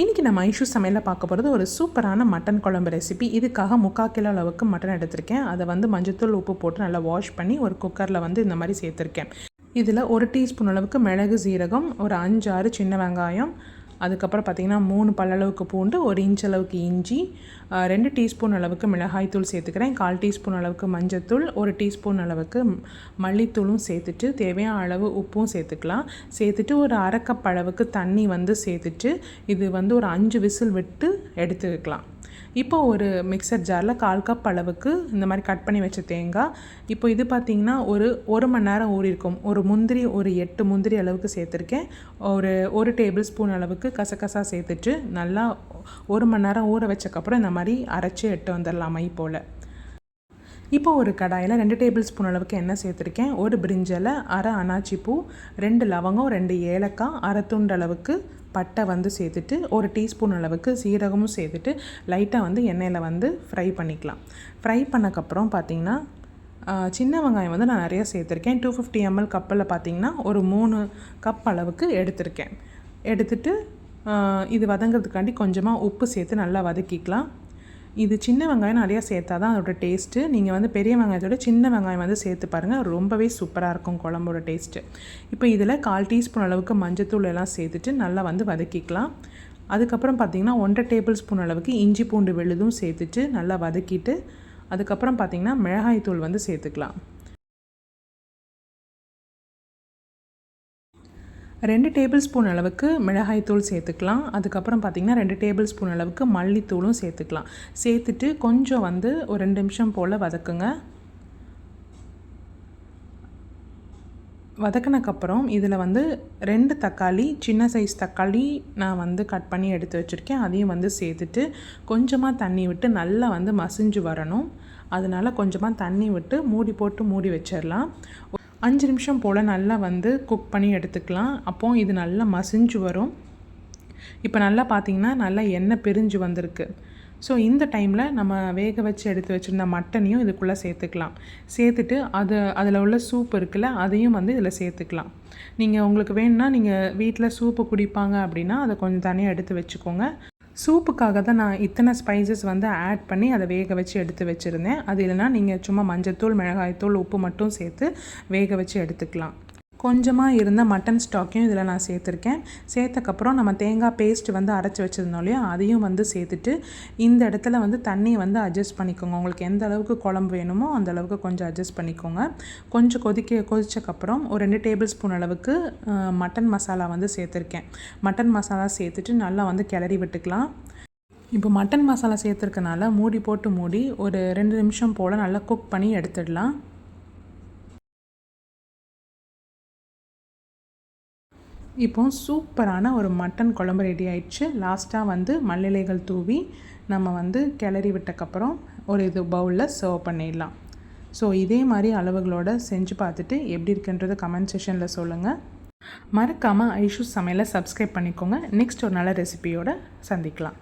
இன்றைக்கி நம்ம ஐஷு சமையலில் பார்க்க போகிறது ஒரு சூப்பரான மட்டன் குழம்பு ரெசிபி. இதுக்காக 3/4 கிலோ அளவுக்கு மட்டன் எடுத்திருக்கேன். அதை மஞ்சத்தூள் உப்பு போட்டு நல்லா வாஷ் பண்ணி ஒரு குக்கரில் இந்த மாதிரி சேர்த்துருக்கேன். இதில் 1 டீஸ்பூன் அளவுக்கு மிளகு சீரகம், ஒரு 5-6 சின்ன வெங்காயம், அதுக்கப்புறம் பார்த்திங்கன்னா 3 பல்லளவுக்கு பூண்டு, 1 இன்ச் அளவுக்கு இஞ்சி, 2 டீஸ்பூன் அளவுக்கு மிளகாய் தூள் சேர்த்துக்கிறேன், 1/4 டீஸ்பூன் அளவுக்கு மஞ்சத்தூள், 1 டீஸ்பூன் அளவுக்கு மல்லித்தூளும் சேர்த்துட்டு தேவையான அளவு உப்பும் சேர்த்துக்கலாம். சேர்த்துட்டு ஒரு 1/2 கப் அளவுக்கு தண்ணி சேர்த்துட்டு இது ஒரு 5 விசில் விட்டு எடுத்து வைக்கலாம். இப்போ ஒரு மிக்சர் ஜாரில் 1/4 கப் அளவுக்கு இந்த மாதிரி கட் பண்ணி வச்ச தேங்காய், இப்போ இது பார்த்திங்கன்னா ஒரு மணி நேரம் ஊறியிருக்கும். ஒரு 8 முந்திரி அளவுக்கு சேர்த்துருக்கேன். ஒரு டேபிள் ஸ்பூன் அளவுக்கு கசகசா சேர்த்துட்டு நல்லா 1 மணி நேரம் ஊற வச்சக்கப்புறம் இந்த மாதிரி அரைச்சி எட்டு வந்துடலாம் மை போல். இப்போ ஒரு கடாயில் 2 டேபிள் ஸ்பூன் அளவுக்கு எண்ணெய் சேர்த்துருக்கேன். ஒரு பிரிஞ்சலை, 1/2 அனாச்சி பூ, 2 லவங்கம், 2 ஏலக்காய், 1/2 துண்டு அளவுக்கு பட்டை சேர்த்துட்டு 1 டீஸ்பூன் அளவுக்கு சீரகமும் சேர்த்துட்டு லைட்டாக எண்ணெயில் ஃப்ரை பண்ணிக்கலாம். ஃப்ரை பண்ணக்கப்புறம் பார்த்திங்கன்னா சின்ன வெங்காயம் நான் நிறையா சேர்த்துருக்கேன். 250 ml கப்பில் பார்த்திங்கன்னா ஒரு 3 கப் அளவுக்கு எடுத்திருக்கேன். எடுத்துட்டு இது வதங்கிறதுக்காண்டி கொஞ்சமாக உப்பு சேர்த்து நல்லா வதக்கிக்கலாம். இது சின்ன வெங்காயம் நிறையா சேர்த்தா தான் அதோட டேஸ்ட்டு. நீங்கள் பெரிய வெங்காயத்தோட சின்ன வெங்காயம் சேர்த்து பாருங்கள், ரொம்பவே சூப்பராக இருக்கும் குழம்போட டேஸ்ட்டு. இப்போ இதில் 1/4 டீஸ்பூன் அளவுக்கு மஞ்சத்தூள் எல்லாம் சேர்த்துட்டு நல்லா வதக்கிக்கலாம். அதுக்கப்புறம் பார்த்திங்கன்னா 1/2 டேபிள் ஸ்பூன் அளவுக்கு இஞ்சி பூண்டு விழுதும் சேர்த்துட்டு நல்லா வதக்கிட்டு அதுக்கப்புறம் பார்த்திங்கன்னா மிளகாய் தூள் சேர்த்துக்கலாம். 2 டேபிள் ஸ்பூன் அளவுக்கு மிளகாய் தூள் சேர்த்துக்கலாம். அதுக்கப்புறம் பார்த்திங்கன்னா 2 டேபிள் ஸ்பூன் அளவுக்கு மல்லித்தூளும் சேர்த்துக்கலாம். சேர்த்துட்டு கொஞ்சம் ஒரு 2 நிமிஷம் போல் வதக்குங்க. வதக்கினக்கப்புறம் இதில் 2 தக்காளி, சின்ன சைஸ் தக்காளி நான் கட் பண்ணி எடுத்து வச்சுருக்கேன். அதையும் சேர்த்துட்டு கொஞ்சமாக தண்ணி விட்டு நல்லா மசிஞ்சு வரணும். அதனால் கொஞ்சமாக தண்ணி விட்டு மூடி வச்சிடலாம். 5 நிமிஷம் போல் நல்லா குக் பண்ணி எடுத்துக்கலாம். அப்போது இது நல்லா மசிஞ்சு வரும். இப்போ நல்லா பார்த்திங்கன்னா நல்லா எண்ணெய் பிரிஞ்சு வந்திருக்கு. ஸோ இந்த டைமில் நம்ம வேக வச்சு எடுத்து வச்சுருந்த மட்டனையும் இதுக்குள்ளே சேர்த்துக்கலாம். சேர்த்துட்டு அதில் உள்ள சூப் இருக்குல்ல, அதையும் இதில் சேர்த்துக்கலாம். நீங்கள் உங்களுக்கு வேணும்னா நீங்கள் வீட்டில் சூப்பு குடிப்பாங்க அப்படின்னா அதை கொஞ்சம் தனியாக எடுத்து வச்சுக்கோங்க. சூப்புக்காக தான் நான் இத்தனை ஸ்பைசஸ் ஆட் பண்ணி அதை வேக வச்சு எடுத்து வச்சுருந்தேன். அது இல்லைனா நீங்கள் சும்மா மஞ்சத்தூள், மிளகாய்த்தூள், உப்பு மட்டும் சேர்த்து வேக வச்சு எடுத்துக்கலாம். கொஞ்சமாக இருந்த மட்டன் ஸ்டாக்கையும் இதில் நான் சேர்த்துருக்கேன். சேர்த்தக்கப்புறம் நம்ம தேங்காய் பேஸ்ட் அரைச்சி வச்சுருந்தோம் இல்லையா, அதையும் சேர்த்துட்டு இந்த இடத்துல தண்ணியை அட்ஜஸ்ட் பண்ணிக்கோங்க. உங்களுக்கு எந்த அளவுக்கு குழம்பு வேணுமோ அந்த அளவுக்கு கொஞ்சம் அட்ஜஸ்ட் பண்ணிக்கோங்க. கொஞ்சம் கொதிச்சக்கப்புறம் ஒரு 2 டேபிள் ஸ்பூன் அளவுக்கு மட்டன் மசாலா சேர்த்துருக்கேன். மட்டன் மசாலா சேர்த்துட்டு நல்லா கிளறி விட்டுக்கலாம். இப்போ மட்டன் மசாலா சேர்த்துருக்கனால மூடி ஒரு 2 நிமிஷம் போல் நல்லா குக் பண்ணி எடுத்துடலாம். இப்போ சூப்பரான ஒரு மட்டன் குழம்பு ரெடி ஆயிடுச்சு. லாஸ்ட்டாக மல்லிலைகள் தூவி நம்ம கிளறி விட்டக்கப்புறம் ஒரு பவுலில் சர்வ் பண்ணிடலாம். ஸோ இதே மாதிரி அளவுகளோடு செஞ்சு பார்த்துட்டு எப்படி இருக்குன்றதை கமெண்ட் செக்ஷனில் சொல்லுங்கள். மறக்காமல் ஐஷு சமையலை சப்ஸ்கிரைப் பண்ணிக்கோங்க. நெக்ஸ்ட் ஒரு நல்ல ரெசிபியோடு சந்திக்கலாம்.